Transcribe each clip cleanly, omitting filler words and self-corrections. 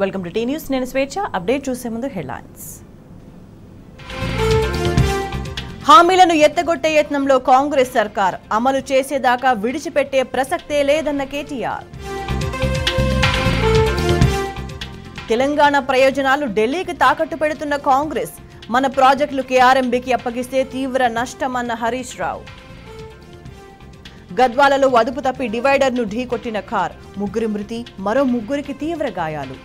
Welcome to tea news. నేను స్వేచ్ఛ. Update చూసే ముందు హెడ్లైన్స్. హామీలను ఎత్తగొట్టే యత్నంలో కాంగ్రెస్ సర్కార్, అమలు చేసేదాకా విడిచిపెట్టే ప్రసక్తే లేదన్న కేటీఆర్. తెలంగాణ ప్రయోజనాలు ఢిల్లీకి తాకట్టు పెడుతున్న కాంగ్రెస్, మన ప్రాజెక్టులు కేఆర్ఎంబీకి అప్పగిస్తే తీవ్ర నష్టమన్న హరీష్ రావు. గద్వాలలో అదుపు తప్పి డివైడర్ను ఢీకొట్టిన కార్, ముగ్గురి మృతి, మరో ముగ్గురికి తీవ్ర గాయాలు.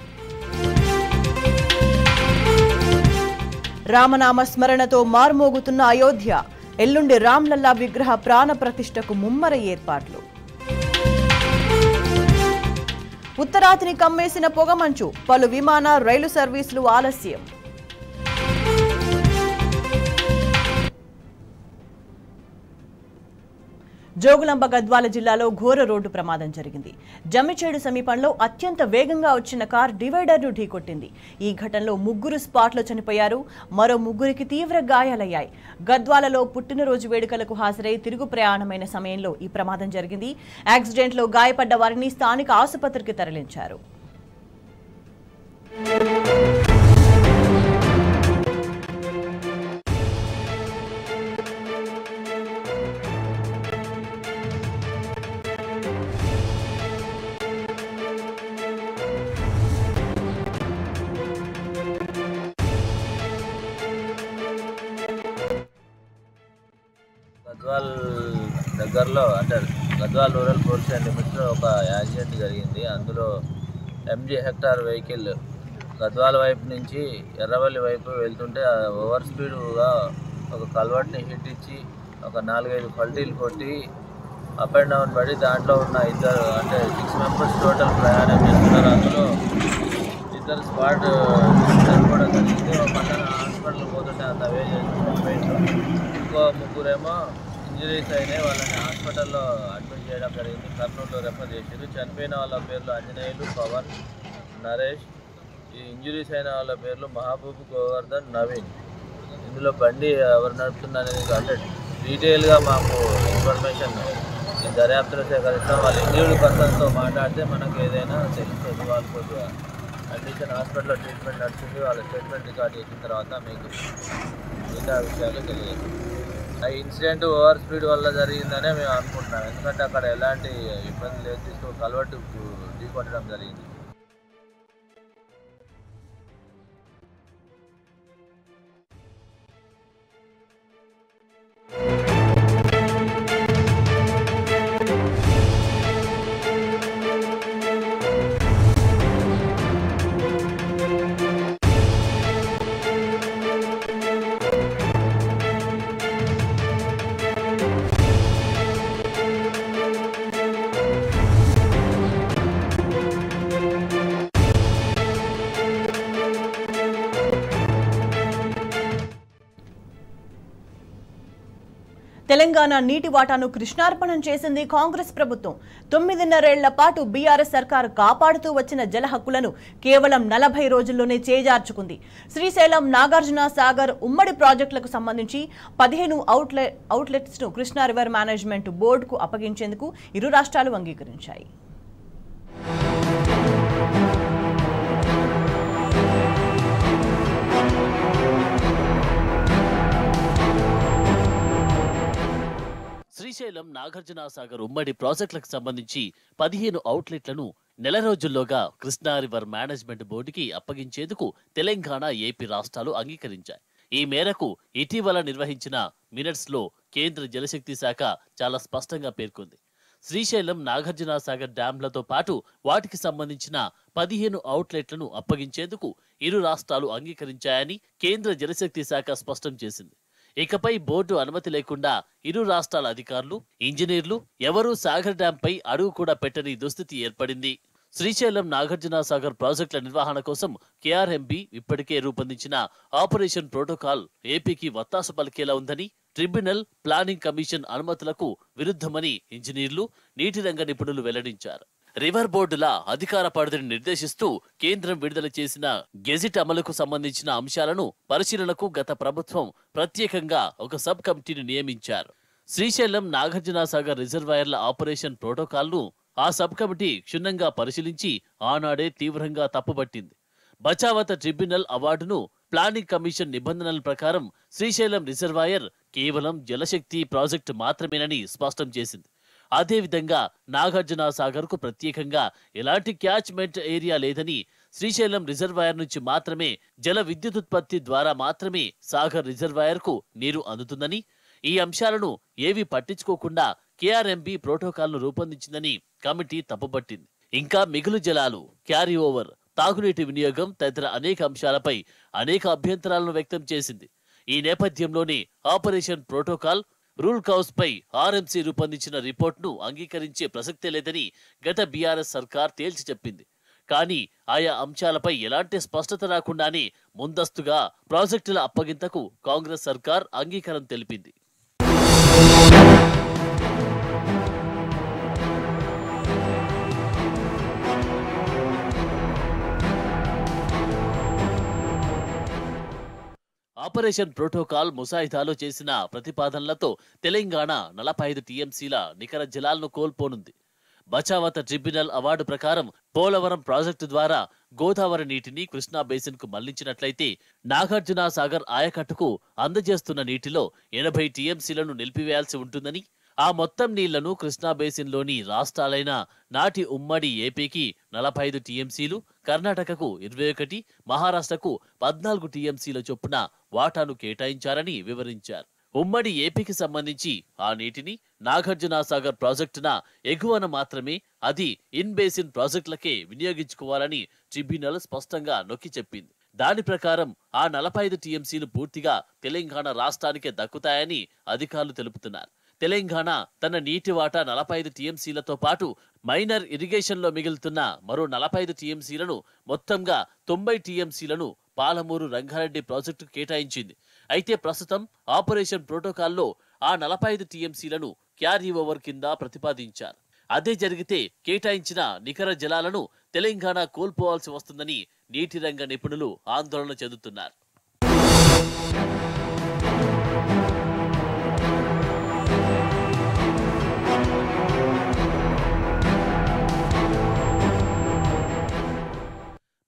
రామనామ స్మరణతో మార్మోగుతున్న అయోధ్య, ఎల్లుండి రామ్లల్లా విగ్రహ ప్రాణ ప్రతిష్టకు ముమ్మర ఏర్పాట్లు. ఉత్తరాతిని కమ్మేసిన పొగమంచు, పలు విమాన రైలు సర్వీసులు ఆలస్యం. జోగులాంబ గద్వాల జిల్లాలో ఘోర రోడ్డు ప్రమాదం జరిగింది. జమ్మిచేడు సమీపంలో అత్యంత వేగంగా వచ్చిన కార్ డివైడర్ను ఢీకొట్టింది. ఈ ఘటనలో ముగ్గురు స్పాట్లో చనిపోయారు, మరో ముగ్గురికి తీవ్ర గాయాలయ్యాయి. గద్వాలలో పుట్టినరోజు వేడుకలకు హాజరై తిరుగు ప్రయాణమైన సమయంలో ఈ ప్రమాదం జరిగింది. యాక్సిడెంట్లో గాయపడ్డ వారిని స్థానిక ఆసుపత్రికి తరలించారు. గద్వాల్ దగ్గరలో అంటే గద్వాల్ రూరల్ పోలీస్ లిమిట్స్లో ఒక యాక్సిడెంట్ జరిగింది. అందులో ఎంజీ హెక్టార్ వెహికల్ గద్వాల వైపు నుంచి ఎర్రవల్లి వైపు వెళ్తుంటే ఓవర్ స్పీడ్గా ఒక కల్వర్ట్ని హిట్ ఇచ్చి ఒక 4-5 పల్టీలు కొట్టి అప్ అండ్ డౌన్ పడి దాంట్లో ఉన్న ఇద్దరు అంటే 6 మెంబర్స్ టోటల్ ప్రయాణం చేస్తున్నారు. అందులో ఇద్దరు స్పాట్ చనిపోవడం జరిగింది. ఒక పక్కన హాస్పిటల్ పోతుంటే అంత అవే చనిపోయింది. ఇంకో ముగ్గురేమో ఇంజరీస్ అయినాయి, వాళ్ళని హాస్పిటల్లో అడ్మిట్ చేయడం జరిగింది. కర్నూలులో రెఫర్ చేశారు. చనిపోయిన వాళ్ళ పేర్లు ఆంజనేయులు, పవన్, నరేష్. ఈ ఇంజరీస్ అయిన వాళ్ళ పేర్లు మహబూబ్, గోవర్ధన్, నవీన్. ఇందులో బండి ఎవరు నడుపుతున్నారనేది అంటే డీటెయిల్గా మాకు ఇన్ఫర్మేషన్ ఈ దర్యాప్తులో సేకరిస్తాం. వాళ్ళ ఇంజరీడ్ పర్సన్తో మాట్లాడితే మనకు ఏదైనా తెలుస్తుంది. వాళ్ళు కొద్దిగా కండిషన్ హాస్పిటల్లో ట్రీట్మెంట్ నడుస్తుంది. వాళ్ళ స్టేట్మెంట్ రికార్డ్ చేసిన తర్వాత మీకు మిగతా విషయాలు తెలియదు. ఆ ఇన్సిడెంట్ ఓవర్ స్పీడ్ వల్ల జరిగిందనే మేము అనుకుంటున్నాం. ఎందుకంటే అక్కడ ఎలాంటి ఇబ్బంది లేదు, తీసుకు కల్వర్ట్ ఢీకొట్టడం జరిగింది. తెలంగాణ నీటి వాటాను కృష్ణార్పణం చేసింది కాంగ్రెస్ ప్రభుత్వం. 9.5 పాటు బీఆర్ఎస్ సర్కారు కాపాడుతూ వచ్చిన జల హక్కులను కేవలం 40 రోజుల్లోనే చేజార్చుకుంది. శ్రీశైలం, నాగార్జున సాగర్ ఉమ్మడి ప్రాజెక్టులకు సంబంధించి 15 అవుట్లెట్స్ ను కృష్ణా రివర్ మేనేజ్మెంట్ బోర్డుకు అప్పగించేందుకు ఇరు రాష్ట్రాలు అంగీకరించాయి. శ్రీశైలం, నాగార్జున సాగర్ ఉమ్మడి ప్రాజెక్టులకు సంబంధించి 15 అవుట్లెట్లను నెల రోజుల్లోగా కృష్ణా రివర్ మేనేజ్మెంట్ బోర్డుకి అప్పగించేందుకు తెలంగాణ, ఏపీ రాష్ట్రాలు అంగీకరించాయి. ఈ మేరకు ఇటీవల నిర్వహించిన మినిట్స్ లో కేంద్ర జలశక్తి శాఖ చాలా స్పష్టంగా పేర్కొంది. శ్రీశైలం, నాగార్జున సాగర్ డ్యాంలతో పాటు వాటికి సంబంధించిన 15 అవుట్లెట్లను అప్పగించేందుకు ఇరు రాష్ట్రాలు అంగీకరించాయని కేంద్ర జలశక్తి శాఖ స్పష్టం చేసింది. ఇకపై బోర్డు అనుమతి లేకుండా ఇరు రాష్ట్రాల అధికారులు, ఇంజనీర్లు ఎవరూ సాగర్ డ్యాంపై అడుగు కూడా పెట్టని దుస్థితి ఏర్పడింది. శ్రీశైలం, నాగార్జున సాగర్ ప్రాజెక్టుల నిర్వహణ కోసం కేఆర్ఎంబీ ఇప్పటికే రూపొందించిన ఆపరేషన్ ప్రోటోకాల్ ఏపీకి వత్తాసు పలికేలా ఉందని, ట్రిబ్యునల్, ప్లానింగ్ కమిషన్ అనుమతులకు విరుద్ధమని ఇంజనీర్లు, నీటి రంగ నిపుణులు వెల్లడించారు. రివర్ బోర్డుల అధికార పరిధిని నిర్దేశిస్తూ కేంద్రం విడుదల చేసిన గెజిట్ అమలుకు సంబంధించిన అంశాలను పరిశీలనకు గత ప్రభుత్వం ప్రత్యేకంగా ఒక సబ్ కమిటీని నియమించారు. శ్రీశైలం, నాగార్జున సాగర్ రిజర్వాయర్ల ఆపరేషన్ ప్రోటోకాల్ను ఆ సబ్ కమిటీ క్షుణ్ణంగా పరిశీలించి ఆనాడే తీవ్రంగా తప్పుబట్టింది. బచావత ట్రిబ్యునల్ అవార్డును ప్లానింగ్ కమిషన్ నిబంధనల ప్రకారం శ్రీశైలం రిజర్వాయర్ కేవలం జలశక్తి ప్రాజెక్టు మాత్రమేనని స్పష్టం చేసింది. అదేవిధంగా నాగార్జున సాగర్ కు ప్రత్యేకంగా ఎలాంటి క్యాచ్మెంట్ ఏరియా లేదని, శ్రీశైలం రిజర్వాయర్ నుంచి మాత్రమే జల విద్యుదుత్పత్తి ద్వారా మాత్రమే సాగర్ రిజర్వాయర్ కు నీరు అందుతుందని, ఈ అంశాలను ఏవి పట్టించుకోకుండా కేఆర్ఎంబీ ప్రోటోకాల్ను రూపొందించిందని కమిటీ తప్పుపట్టింది. ఇంకా మిగులు జలాలు, క్యారీ ఓవర్, తాగునీటి వినియోగం తదితర అనేక అంశాలపై అనేక అభ్యంతరాలను వ్యక్తం చేసింది. ఈ నేపథ్యంలోనే ఆపరేషన్ ప్రోటోకాల్ రూల్ కౌస్ పై ఆర్ఎంసీ రూపొందించిన రిపోర్ట్ను అంగీకరించే ప్రసక్తే లేదని గత బీఆర్ఎస్ సర్కార్ తేల్చి చెప్పింది. కానీ ఆయా అంశాలపై ఎలాంటి స్పష్టత రాకుండానే ముందస్తుగా ప్రాజెక్టుల అప్పగింతకు కాంగ్రెస్ సర్కార్ అంగీకారం తెలిపింది. ఆపరేషన్ ప్రోటోకాల్ ముసాయిదాలో చేసిన ప్రతిపాదనలతో తెలంగాణ 45 టీఎంసీల నికర జలాలను కోల్పోనుంది. బచావత ట్రిబ్యునల్ అవార్డు ప్రకారం పోలవరం ప్రాజెక్టు ద్వారా గోదావరి నీటిని కృష్ణా బేసిన్ కు మళ్లించినట్లయితే నాగార్జున సాగర్ ఆయకట్టుకు అందజేస్తున్న నీటిలో 80 టీఎంసీలను నిలిపివేయాల్సి ఉంటుందని, ఆ మొత్తం నీళ్లను కృష్ణా బేసిన్లోని రాష్ట్రాలైన నాటి ఉమ్మడి ఏపీకి 45 టీఎంసీలు, కర్ణాటకకు 21, మహారాష్ట్రకు 14 టీఎంసీల చొప్పున వాటాను కేటాయించారని వివరించారు. ఉమ్మడి ఏపీకి సంబంధించి ఆ నీటిని నాగార్జున సాగర్ ప్రాజెక్టున ఎగువన మాత్రమే, అది ఇన్ బేసిన్ ప్రాజెక్టులకే వినియోగించుకోవాలని ట్రిబ్యునల్ స్పష్టంగా నొక్కి చెప్పింది. దాని ప్రకారం ఆ 45 టీఎంసీలు పూర్తిగా తెలంగాణ రాష్ట్రానికే దక్కుతాయని అధికారులు తెలుపుతున్నారు. తెలంగాణ తన నీటి వాటా 45 టీఎంసీలతో పాటు మైనర్ ఇరిగేషన్లో మిగులుతున్న మరో 45 టీఎంసీలను, మొత్తంగా 90 టీఎంసీలను పాలమూరు రంగారెడ్డి ప్రాజెక్టుకు కేటాయించింది. అయితే ప్రస్తుతం ఆపరేషన్ ప్రోటోకాల్లో ఆ 45 టీఎంసీలను క్యారీ ఓవర్ కింద ప్రతిపాదించారు. అదే జరిగితే కేటాయించిన నికర జలాలను తెలంగాణ కోల్పోవాల్సి వస్తుందని నీటి రంగ నిపుణులు ఆందోళన చెందుతున్నారు.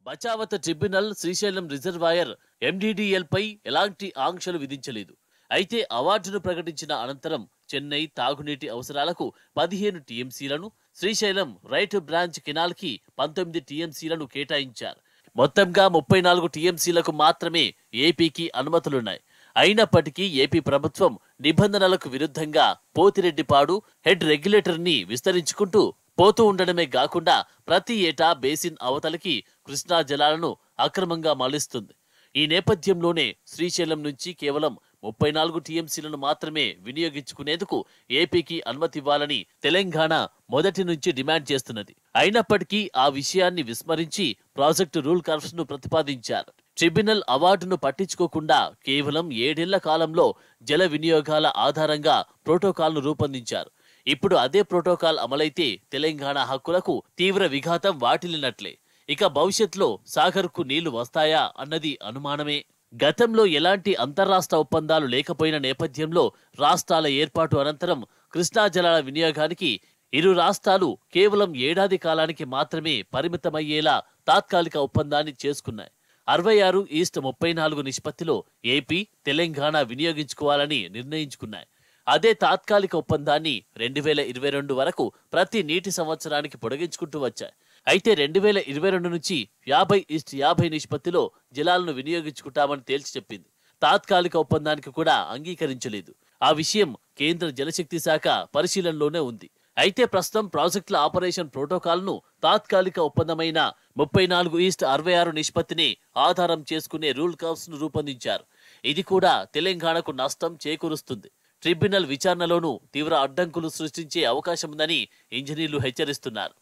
బచావత ట్రిబ్యునల్ శ్రీశైలం రిజర్వాయర్ ఎండిడిఎల్ పై ఎలాంటి ఆంక్షలు విధించలేదు. అయితే అవార్డును ప్రకటించిన అనంతరం చెన్నై తాగునీటి అవసరాలకు 15 టీఎంసీలను, శ్రీశైలం రైట్ బ్రాంచ్ కెనాల్ కి 19 టీఎంసీలను కేటాయించారు. మొత్తంగా 34 టీఎంసీలకు మాత్రమే ఏపీకి అనుమతులున్నాయి. అయినప్పటికీ ఏపీ ప్రభుత్వం నిబంధనలకు విరుద్ధంగా పోతిరెడ్డిపాడు హెడ్ రెగ్యులేటర్ ని విస్తరించుకుంటూ పోతూ ఉండడమే కాకుండా ప్రతి ఏటా బేసిన్ అవతలికి కృష్ణా జలాలను అక్రమంగా మళ్లిస్తుంది. ఈ నేపథ్యంలోనే శ్రీశైలం నుంచి కేవలం 34 టీఎంసీలను మాత్రమే వినియోగించుకునేందుకు ఏపీకి అనుమతి ఇవ్వాలని తెలంగాణ మొదటి నుంచి డిమాండ్ చేస్తున్నది. అయినప్పటికీ ఆ విషయాన్ని విస్మరించి ప్రాజెక్టు రూల్ కర్వ్స్ ను ప్రతిపాదించారు. ట్రిబ్యునల్ అవార్డును పట్టించుకోకుండా కేవలం 7 ఏళ్ల కాలంలో జల వినియోగాల ఆధారంగా ప్రోటోకాల్ను రూపొందించారు. ఇప్పుడు అదే ప్రోటోకాల్ అమలైతే తెలంగాణ హక్కులకు తీవ్ర విఘాతం వాటిల్లినట్లే. ఇక భవిష్యత్తులో సాగర్కు నీళ్లు వస్తాయా అన్నది అనుమానమే. గతంలో ఎలాంటి అంతర్రాష్ట్ర ఒప్పందాలు లేకపోయిన నేపథ్యంలో రాష్ట్రాల ఏర్పాటు అనంతరం కృష్ణా జలాల వినియోగానికి ఇరు రాష్ట్రాలు కేవలం ఏడాది కాలానికి మాత్రమే పరిమితమయ్యేలా తాత్కాలిక ఒప్పందాన్ని చేసుకున్నాయి. 66:34 నిష్పత్తిలో ఏపీ, తెలంగాణ వినియోగించుకోవాలని నిర్ణయించుకున్నాయి. అదే తాత్కాలిక ఒప్పందాన్ని 2022 వరకు ప్రతి నీటి సంవత్సరానికి పొడిగించుకుంటూ వచ్చాయి. అయితే 2022 నుంచి 50:50 నిష్పత్తిలో జలాలను వినియోగించుకుంటామని తేల్చి చెప్పింది. తాత్కాలిక ఒప్పందానికి కూడా అంగీకరించలేదు. ఆ విషయం కేంద్ర జలశక్తి శాఖ పరిశీలనలోనే ఉంది. అయితే ప్రస్తుతం ప్రాజెక్టుల ఆపరేషన్ ప్రోటోకాల్ను తాత్కాలిక ఒప్పందమైన 34:66 నిష్పత్తిని ఆధారం చేసుకునే రూల్ కర్వ్స్ ను రూపొందించారు. ఇది కూడా తెలంగాణకు నష్టం చేకూరుస్తుంది. ట్రిబ్యునల్ విచారణలోనూ తీవ్ర అడ్డంకులు సృష్టించే అవకాశముందని ఇంజనీర్లు హెచ్చరిస్తున్నారు.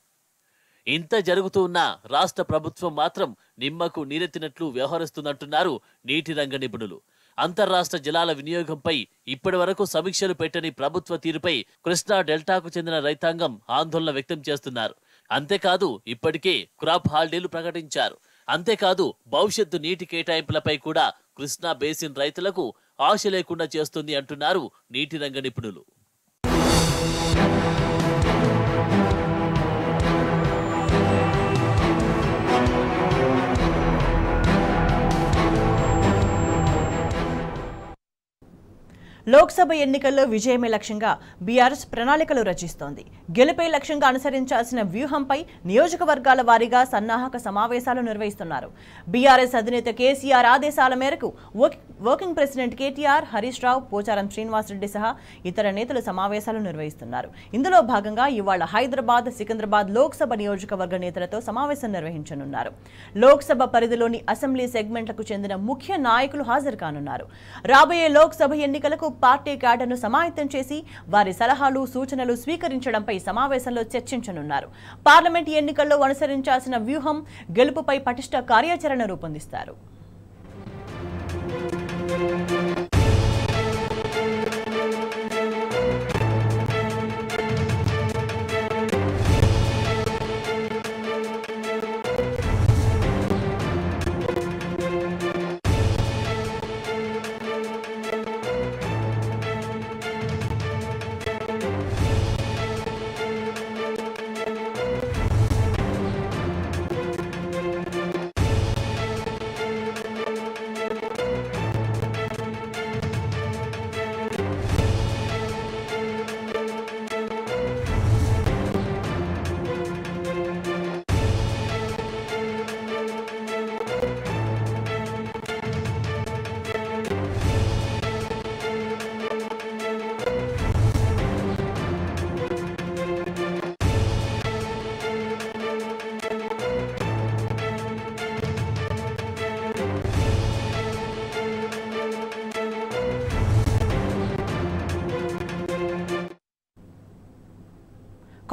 ఇంత జరుగుతూ ఉన్నా రాష్ట్ర ప్రభుత్వం మాత్రం నిమ్మకు నీరెత్తినట్లు వ్యవహరిస్తుందంటున్నారు నీటి రంగ నిపుణులు. అంతర్రాష్ట్ర జలాల వినియోగంపై ఇప్పటి వరకు సమీక్షలు పెట్టని ప్రభుత్వ తీరుపై కృష్ణా డెల్టాకు చెందిన రైతాంగం ఆందోళన వ్యక్తం చేస్తున్నారు. అంతేకాదు ఇప్పటికే క్రాప్ హాలిడేలు ప్రకటించారు. అంతేకాదు భవిష్యత్తు నీటి కేటాయింపులపై కూడా కృష్ణా బేసిన్ రైతులకు ఆశ లేకుండా చేస్తుంది అంటున్నారు నీటి రంగ నిపుణులు. లోక్సభ ఎన్నికల్లో విజయమే లక్ష్యంగా బీఆర్ఎస్ ప్రణాళికలు రచిస్తోంది. గెలుపే లక్ష్యంగా అనుసరించాల్సిన వ్యూహంపై నియోజకవర్గాల వారీగా సన్నాహక సమావేశాలు నిర్వహిస్తున్నారు. బీఆర్ఎస్ అధినేత కేసీఆర్ ఆదేశాల మేరకు వర్కింగ్ ప్రెసిడెంట్ కేటీఆర్, హరీష్ రావు, పోచారం శ్రీనివాసరెడ్డి సహా ఇతర నేతలు సమావేశాలు నిర్వహిస్తున్నారు. ఇందులో భాగంగా ఇవాళ హైదరాబాద్, సికింద్రాబాద్ లోక్సభ నియోజకవర్గ నేతలతో సమావేశం నిర్వహించనున్నారు. లోక్సభ పరిధిలోని అసెంబ్లీ సెగ్మెంట్లకు చెందిన ముఖ్య నాయకులు హాజరు కానున్నారు. రాబోయే లోక్సభ ఎన్నికలకు పార్టీ క్యాడర్ను సమాయత్తం చేసి వారి సలహాలు, సూచనలు స్వీకరించడంపై సమావేశంలో చర్చించనున్నారు. పార్లమెంట్ ఎన్నికల్లో అనుసరించాల్సిన వ్యూహం, గెలుపుపై పటిష్ట కార్యాచరణ రూపొందిస్తారు.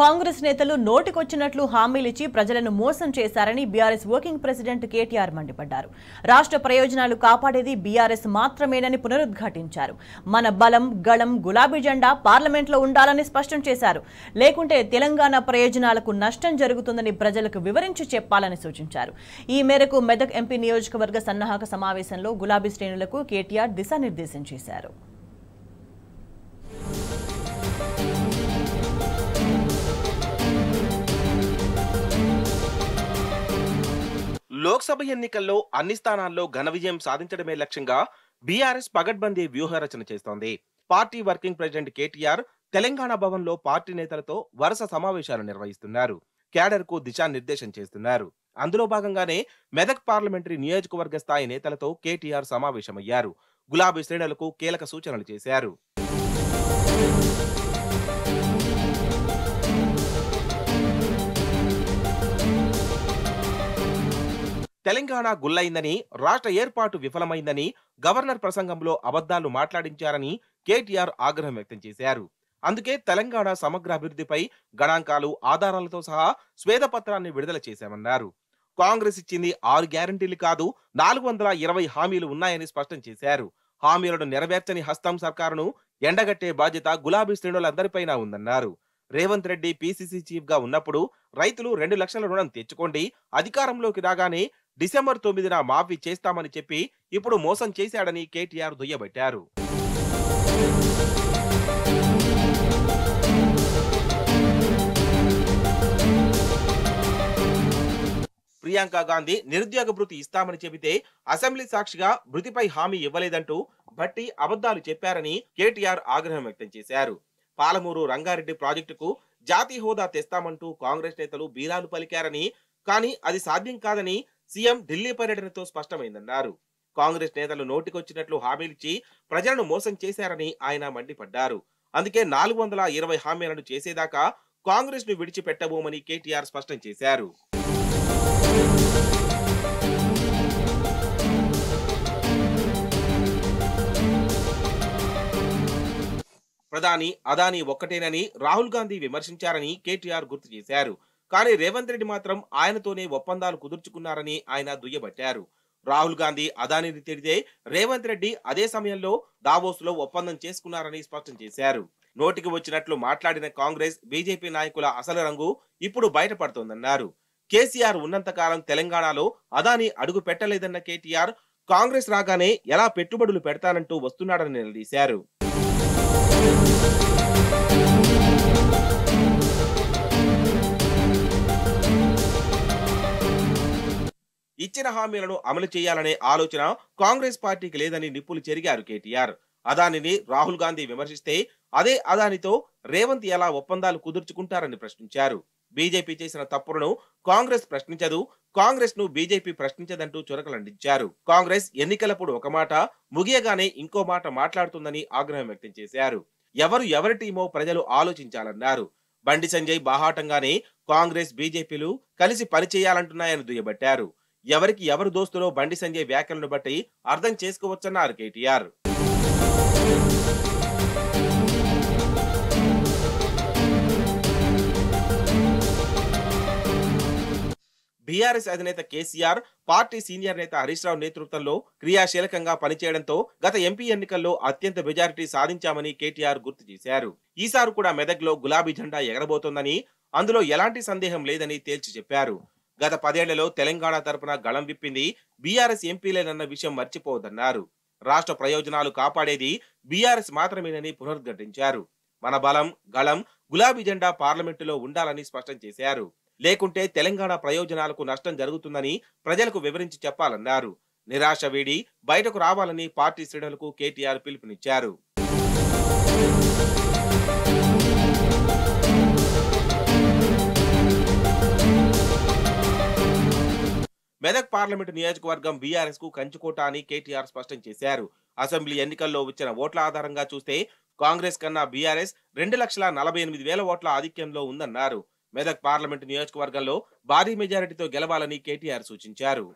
కాంగ్రెస్ నేతలు నోటికొచ్చినట్లు హామీలిచ్చి ప్రజలను మోసం చేశారని బీఆర్ఎస్ వర్కింగ్ ప్రెసిడెంట్ కేటీఆర్ మండిపడ్డారు. రాష్ట్ర ప్రయోజనాలు కాపాడేది బీఆర్ఎస్ మాత్రమేనని పునరుద్ఘాటించారు. మన బలం, గళం, గులాబీ జెండా పార్లమెంట్లో ఉండాలని స్పష్టం చేశారు. లేకుంటే తెలంగాణ ప్రయోజనాలకు నష్టం జరుగుతుందని ప్రజలకు వివరించి చెప్పాలని సూచించారు. ఈ మేరకు మెదక్ ఎంపీ నియోజకవర్గ సన్నాహక సమావేశంలో గులాబీ శ్రేణులకు కేటీఆర్ దిశానిర్దేశం చేశారు. లోక్సభ ఎన్నికల్లో అన్ని స్థానాల్లో ఘన విజయం సాధించడమే లక్ష్యంగా బీఆర్ఎస్ పగడ్బందీ వ్యూహరచన చేస్తోంది. Party working president KTR Telangana భవన్లో పార్టీ నేతలతో వరుస సమావేశాలు నిర్వహిస్తున్నారు. క్యాడర్ కు దిశానిర్దేశం చేస్తున్నారు. అందులో భాగంగానే మెదక్ పార్లమెంటరీ నియోజకవర్గ స్థాయి నేతలతో కేటీఆర్ సమావేశమయ్యారు. గులాబీ శ్రేణులకు కీలక సూచనలు చేశారు. తెలంగాణ గుల్లైందని, రాష్ట్ర ఏర్పాటు విఫలమైందని గవర్నర్ ప్రసంగంలో అబద్ధాలు మాట్లాడించారని కేటీఆర్ ఆగ్రహం వ్యక్తం చేశారు. అందుకే తెలంగాణ సమగ్ర అభివృద్ధిపై గణాంకాలు, ఆధారాలతో సహా శ్వేతపత్రాన్ని విడుదల చేశామన్నారు. కాంగ్రెస్ ఇచ్చింది 6 గ్యారంటీలు కాదు, 420 హామీలు ఉన్నాయని స్పష్టం చేశారు. హామీలను నెరవేర్చని హస్తం సర్కారును ఎండగట్టే బాధ్యత గులాబీ శ్రేణులందరిపైనా ఉందన్నారు. రేవంత్ రెడ్డి పీసీసీ చీఫ్ గా ఉన్నప్పుడు రైతులు 2 లక్షల రుణం తెచ్చుకోండి, అధికారంలోకి రాగానే డిసెంబర్ 9న మాఫీ చేస్తామని చెప్పి ఇప్పుడు మోసం చేశాడని కేటీఆర్ దుయ్యబట్టారు. ప్రియాంక గాంధీ నిరుద్యోగ భృతి ఇస్తామని చెబితే అసెంబ్లీ సాక్షిగా భృతిపై హామీ ఇవ్వలేదంటూ బట్టి అబద్ధాలు చెప్పారని కేటీఆర్ ఆగ్రహం వ్యక్తం చేశారు. పాలమూరు రంగారెడ్డి ప్రాజెక్టుకు జాతీయ హోదా తెస్తామంటూ కాంగ్రెస్ నేతలు బీరాలు పలికారని, కానీ అది సాధ్యం కాదని సీఎం ఢిల్లీ పర్యటనతో స్పష్టమైందన్నారు. కాంగ్రెస్ నేతలు నోటికొచ్చినట్లు హామీలిచ్చి ప్రజలను మోసం చేశారని ఆయన మండిపడ్డారు. అందుకే 420 హామీలను చేసేదాకా కాంగ్రెస్ ను విడిచిపెట్టబోమని కేటీఆర్ స్పష్టం చేశారు. ప్రధాని అదానీ ఒక్కటేనని రాహుల్ గాంధీ విమర్శించారని కేటీఆర్ గుర్తు చేశారు. కానీ రేవంత్ రెడ్డి మాత్రం ఆయనతోనే ఒప్పందాలు కుదుర్చుకున్నారని ఆయన దుయ్యబట్టారు. రాహుల్ గాంధీ అదానీని తిడితే రేవంత్ రెడ్డి అదే సమయంలో దావోస్ లో ఒప్పందం చేసుకున్నారని స్పష్టం చేశారు. నోటికి వచ్చినట్లు మాట్లాడిన కాంగ్రెస్, బీజేపీ నాయకుల అసలు రంగు ఇప్పుడు బయటపడుతోందన్నారు. కేసీఆర్ ఉన్నంతకాలం తెలంగాణలో అదానీ అడుగు పెట్టలేదన్న కేటీఆర్ కాంగ్రెస్ రాగానే ఎలా పెట్టుబడులు పెడతానంటూ వస్తున్నాడని నిలదీశారు. ఇచ్చిన హామీలను అమలు చేయాలనే ఆలోచన కాంగ్రెస్ పార్టీకి లేదని నిప్పులు చెరిగారు కేటీఆర్. అదానిని రాహుల్ గాంధీ విమర్శిస్తే అదే అదానితో రేవంత్ ఎలా ఒప్పందాలు కుదుర్చుకుంటారని ప్రశ్నించారు. బీజేపీ చేసిన తప్పులను కాంగ్రెస్ ప్రశ్నించదు, కాంగ్రెస్ ను బీజేపీ ప్రశ్నించదంటూ చురకలండించారు. కాంగ్రెస్ ఎన్నికలప్పుడు ఒక మాట, ముగియగానే ఇంకో మాట మాట్లాడుతుందని ఆగ్రహం వ్యక్తం చేశారు. ఎవరి టీమో ప్రజలు ఆలోచించాలన్నారు. బండి సంజయ్ బాహాటంగానే కాంగ్రెస్ బీజేపీలు కలిసి పనిచేయాలంటున్నాయని దుయ్యబట్టారు. ఎవరికి ఎవరు దోస్తులో బండి సంజయ్ వ్యాఖ్యలను బట్టి అర్థం చేసుకోవచ్చన్నారు కేటీఆర్. బీఆర్ఎస్ అధినేత కేసీఆర్ పార్టీ సీనియర్ నేత హరీష్ రావు నేతృత్వంలో క్రియాశీలకంగా పనిచేయడంతో గత ఎంపీ ఎన్నికల్లో అత్యంత మెజారిటీ సాధించామని కేటీఆర్ గుర్తు చేశారు. ఈసారి కూడా మెదక్లో గులాబీ జెండా ఎగరబోతోందని, అందులో ఎలాంటి సందేహం లేదని తేల్చి చెప్పారు. గత 10 ఏళ్లలో తెలంగాణ తరపున గళం విప్పింది బీఆర్ఎస్ ఎంపీలేనన్న విషయం మర్చిపోవద్దన్నారు. రాష్ట్ర ప్రయోజనాలు కాపాడేది బీఆర్ఎస్ మాత్రమేనని పునరుద్ఘాటించారు. మన బలం గళం గులాబీ జెండా పార్లమెంటులో ఉండాలని స్పష్టం చేశారు. లేకుంటే తెలంగాణ ప్రయోజనాలకు నష్టం జరుగుతుందని ప్రజలకు వివరించి చెప్పాలన్నారు. నిరాశ వీడి బయటకు రావాలని పార్టీ శ్రేణులకు కేటీఆర్ పిలుపునిచ్చారు. మెదక్ పార్లమెంటు నియోజకవర్గం బీఆర్ఎస్ కు కంచుకోట అని కేటీఆర్ స్పష్టం చేశారు. అసెంబ్లీ ఎన్నికల్లో వచ్చిన ఓట్ల ఆధారంగా చూస్తే కాంగ్రెస్ కన్నా బీఆర్ఎస్ 2,48,000 ఓట్ల ఆధిక్యంలో ఉందన్నారు. మెదక్ పార్లమెంటు నియోజకవర్గంలో భారీ మెజారిటీతో గెలవాలని కేటీఆర్ సూచించారు.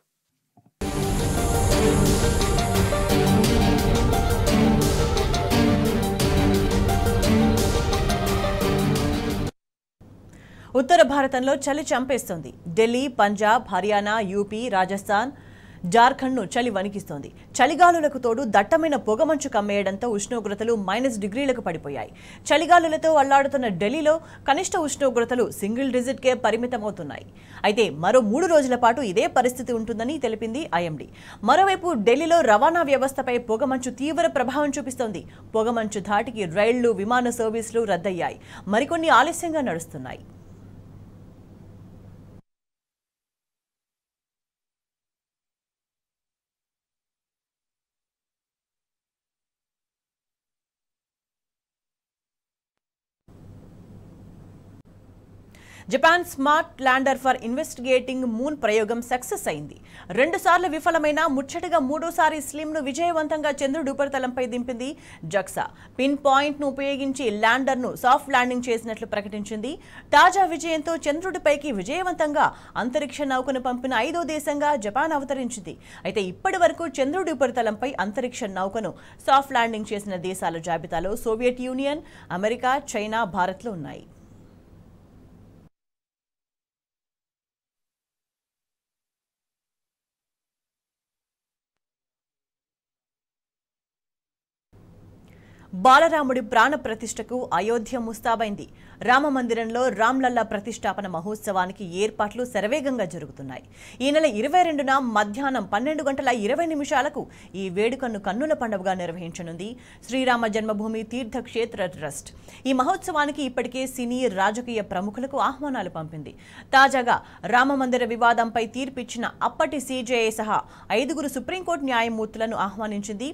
ఉత్తర భారతంలో చలి చంపేస్తోంది. ఢిల్లీ, పంజాబ్, హర్యానా, యూపీ, రాజస్థాన్, జార్ఖండ్ను చలి వణికిస్తోంది. చలిగాలులకు తోడు దట్టమైన పొగమంచు కమ్మేయడంతో ఉష్ణోగ్రతలు -డిగ్రీలకు పడిపోయాయి. చలిగాలులతో అల్లాడుతున్న ఢిల్లీలో కనిష్ట ఉష్ణోగ్రతలు సింగిల్ డిజిట్కే పరిమితమవుతున్నాయి. అయితే మరో 3 రోజుల పాటు ఇదే పరిస్థితి ఉంటుందని తెలిపింది ఐఎండీ. మరోవైపు ఢిల్లీలో రవాణా వ్యవస్థపై పొగమంచు తీవ్ర ప్రభావం చూపిస్తోంది. పొగమంచు ధాటికి రైళ్లు, విమాన సర్వీసులు రద్దయ్యాయి. మరికొన్ని ఆలస్యంగా నడుస్తున్నాయి. Japan smart lander for investigating moon ప్రయోగం సక్సెస్ అయింది. 2 సార్లు విఫలమైన ముచ్చటగా 3వసారి స్లిమ్ను విజయవంతంగా చంద్రుడి ఉపరితలంపై దింపింది జక్సా. పిన్ పాయింట్ను ఉపయోగించి ల్యాండర్ను సాఫ్ట్ ల్యాండింగ్ చేసినట్లు ప్రకటించింది. తాజా విజయంతో చంద్రుడిపైకి విజయవంతంగా అంతరిక్ష నౌకను పంపిన 5వ దేశంగా జపాన్ అవతరించింది. అయితే ఇప్పటి వరకు చంద్రుడి ఉపరితలంపై అంతరిక్ష నౌకను సాఫ్ట్ ల్యాండింగ్ చేసిన దేశాల జాబితాలో సోవియట్ యూనియన్, అమెరికా, చైనా, భారత్లు ఉన్నాయి. బాలరాముడి ప్రాణ ప్రతిష్టకు అయోధ్య ముస్తాబైంది. రామమందిరంలో రామ్లల్లా ప్రతిష్టాపన మహోత్సవానికి ఏర్పాట్లు శరవేగంగా జరుగుతున్నాయి. ఈ నెల 22న మధ్యాహ్నం 12:20 ఈ వేడుకను కన్నుల పండుగగా నిర్వహించనుంది శ్రీరామ జన్మభూమి తీర్థక్షేత్ర ట్రస్ట్. ఈ మహోత్సవానికి ఇప్పటికే సినీ, రాజకీయ ప్రముఖులకు ఆహ్వానాలు పంపింది. తాజాగా రామమందిర వివాదంపై తీర్పిచ్చిన అప్పటి సీజేఐ సహా 5గురు సుప్రీంకోర్టు న్యాయమూర్తులను ఆహ్వానించింది.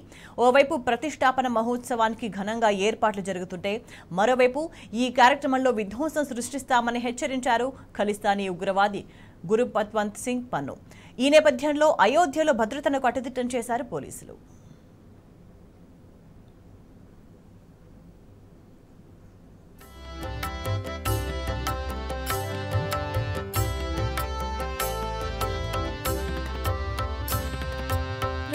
ఓవైపు ప్రతిష్టాపన మహోత్సవానికి ఘనంగా ఏర్పాట్లు జరుగుతుంటే మరోవైపు ఈ కార్యక్రమంలో విధ్వంసం సృష్టిస్తామని హెచ్చరించారు ఖలిస్తానీ ఉగ్రవాది గురుపత్వంత్ సింగ్ పన్ను. ఈ నేపథ్యంలో అయోధ్యలో భద్రతను కట్టుదిట్టం చేశారు పోలీసులు.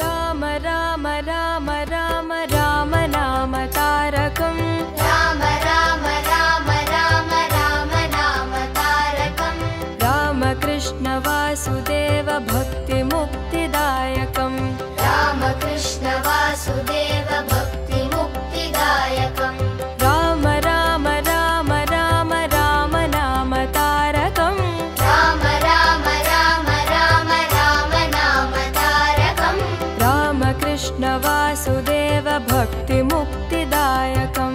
రామ రామ రామ రామ రామ నామ తారకం రామ రామ రామ రామ రామ నామ తారకం రామకృష్ణ వాసుదేవ భక్తి ముక్తిదాయకం రామకృష్ణ వాసుదేవ భక్తి ముక్తిదాయకం రామ రామ రామ రామ రామ నామ తారకం రామ రామ రామ రామ రామ నామ తారకం రామకృష్ణ వాసుదేవ భక్తి ముక్తిదాయకం